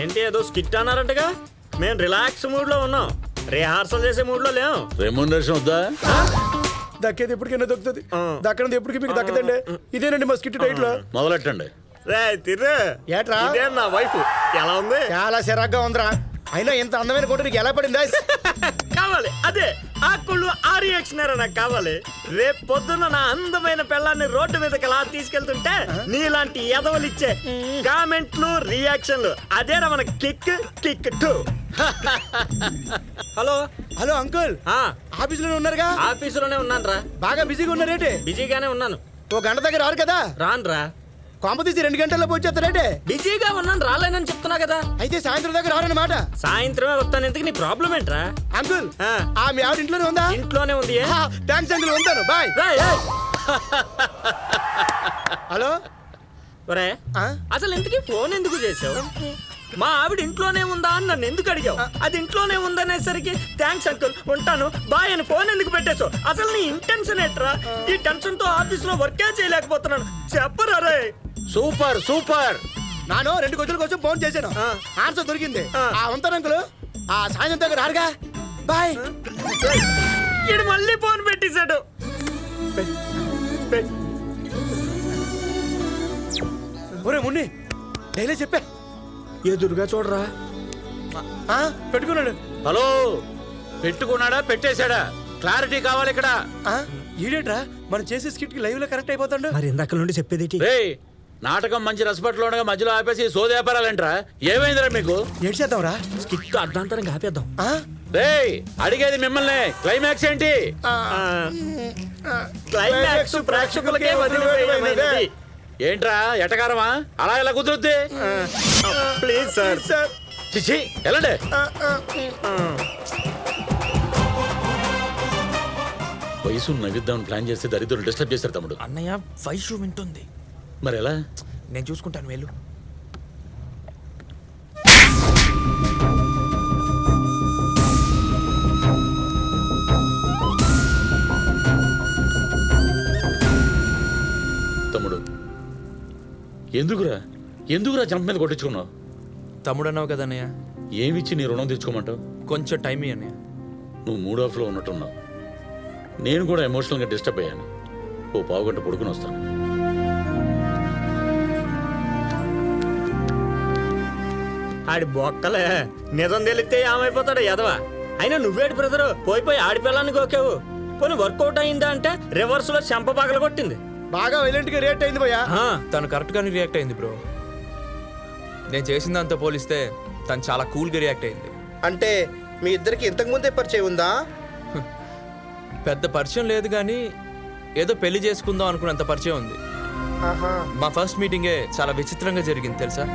ఏంటి ఏదో స్కిట్ అన్నారంటగా? మేము రిలాక్స్ మూడ్ లో ఉన్నాం, రిహార్సల్ చేసే మూడ్ లో లేం. రెమ్యూనరేషన్ వద్దా? దక్కేది ఎప్పటికైనా దొక్కుతుంది, దక్కనది ఎప్పటికీ మీకు దక్కదండి. ఇదేనండి మా స్కిట్ టైట్లో. మొదలెట్టండి. రే తిర్రు, ఏట్రా ఇదే నా వైఫ్. ఎలా ఉంది? చాలా చిరాగ్గా ఉందిరా. అయినా ఇంత అందమైన కోట నీకు ఎలా పడిందా? కావాలి అదే ఆ కుళ్ళు, ఆ రియాక్షన్ నాకు కావాలి. రేపు పొద్దున్న నా అందమైన పిల్లాన్ని రోడ్డు మీదకి ఎలా తీసుకెళ్తుంటే నీలాంటి ఎదవలు ఇచ్చే కామెంట్లు, రియాక్షన్లు, అదేరా మన kick kick too. Hello hello uncle, ఆఫీసులోనే ఉన్నారుగా? ఆఫీసులోనే ఉన్నాను రా. బాగా బిజీగా ఉన్నారేంటి? బిజీగానే ఉన్నాను. ఓ గంట దగ్గర రారు కదా? రాను రా. కాంపతీసి 2 గంటల్లో వచ్చేస్తారేంటి? బిజీగా ఉన్నాను, రాలేనని చెప్తున్నా కదా. అయితే సాయంత్రం దగ్గర రారన్నమాట. సాయంత్రమే వస్తాను. ఎందుకు, నీ ప్రాబ్లం ఏంట్రా? అంకుల్, మీ ఆవిడ ఇంట్లోనే ఉందా? ఇంట్లోనే ఉంది. థ్యాంక్స్ అంకుల్, ఉంటాను, బాయ్. హలో ఒరే, అసలు ఇంతకీ ఫోన్ ఎందుకు చేసావు? మా ఆవిడ ఇంట్లోనే ఉందా అని నన్ను ఎందుకు అడిగావు? అది ఇంట్లోనే ఉందనేసరికి థ్యాంక్స్ అంకుల్, ఉంటాను, బాయ్ అని ఫోన్ ఎందుకు పెట్టేశావు? అసలు నీ ఇంటెన్షన్ ఏంట్రా? ఈ టెన్షన్ తో ఆఫీస్ లో వర్కే చేయలేకపోతున్నాను. చెప్పరా రే. Super super. నాను 2 గొంతుల కోసం ఫోన్ చేశాను, ఆన్సర్ దొరికింది. ఉంటాను అంకుల్, సాయంత్రం దగ్గర రారుగా, బాయ్. ఈడు మళ్ళీ ఫోన్ పెట్టేశాడు. ఒరే మున్ని, డైలీ చెప్పే. ఎదురుగా చూడరా. పెట్టుకున్నాడు. హలో, పెట్టుకున్నాడా పెట్టేశాడా? క్లారిటీ కావాలి ఇక్కడ. ఈడేట్రా మనం చేసే స్కిట్ కి లైవ్ లో కరెక్ట్ అయిపోతాడు. మరి ఇందాక నుండి చెప్పేది రేయ్, నాటకం మంచి రసపట్లో ఉండగా మధ్యలో ఆపేసి సోది వ్యాపారాలంట్రా. ఏమైందిరా మీకు? ఏడు చేద్దాంరా, స్కిట్ అర్ధాంతరంగా ఆపేద్దాం. రేయ్, అడిగేది మిమ్మల్ని, క్లైమాక్స్ ఏంటి? క్లైమాక్స్ ప్రేక్షకులకే వదిలివేయమైనది. ఏంట్రా ఎటకారమా? అలా ఎలా కుదురుద్ది? Please sir. చిచ్చి, ఎలాండే? వయసు నవ్విద్దామని ప్లాన్ చేస్తే దరిద్రులు డిస్టర్బ్ చేశారు తమ్ముడు. అన్నయ్య వైషు వింటుంది. మరి ఎలా? నేను చూసుకుంటాను, వెళ్ళు. తమ్ముడు, ఎందుకురా జంప్ మీద కొట్టించుకున్నావు? తమ్ముడు అన్నావు కదా అన్నయ్య, ఏమిచ్చి నీ రుణం తెచ్చుకోమంటావు? కొంచెం టైం ఇయ్యి అన్నయ్య. నువ్వు మూడ్ ఆఫ్లో ఉన్నట్టున్నావు. నేను కూడా ఎమోషనల్గా డిస్టర్బ్ అయ్యాను. ఓ పావుగంట పడుకుని వస్తాను. ఆడి బొక్కలే, నిజం తెలిస్తే ఏమైపోతాడు ఎదవా. అయినా నువ్వేటి బ్రదరు, పోయి ఆడిపిల్లాన్ని గోకావు. పోనీ వర్కౌట్ అయిందా అంటే రివర్స్ లో చెంప పగల కొట్టింది. బాగా వైలెంట్ గా రియాక్ట్ అయింది భయ్యా. తను కరెక్ట్ గానే రియాక్ట్ అయింది బ్రో. నేను చేసిన దాంతో పోలిస్తే తను చాలా కూల్ గా రియాక్ట్ అయింది. అంటే మీ ఇద్దరికి ఇంతకు ముందే పరిచయం ఉందా? పెద్ద పరిచయం లేదు కానీ ఏదో పెళ్లి చేసుకుందాం అనుకున్నంత పరిచయం ఉంది. మా ఫస్ట్ మీటింగే చాలా విచిత్రంగా జరిగింది తెలుసా.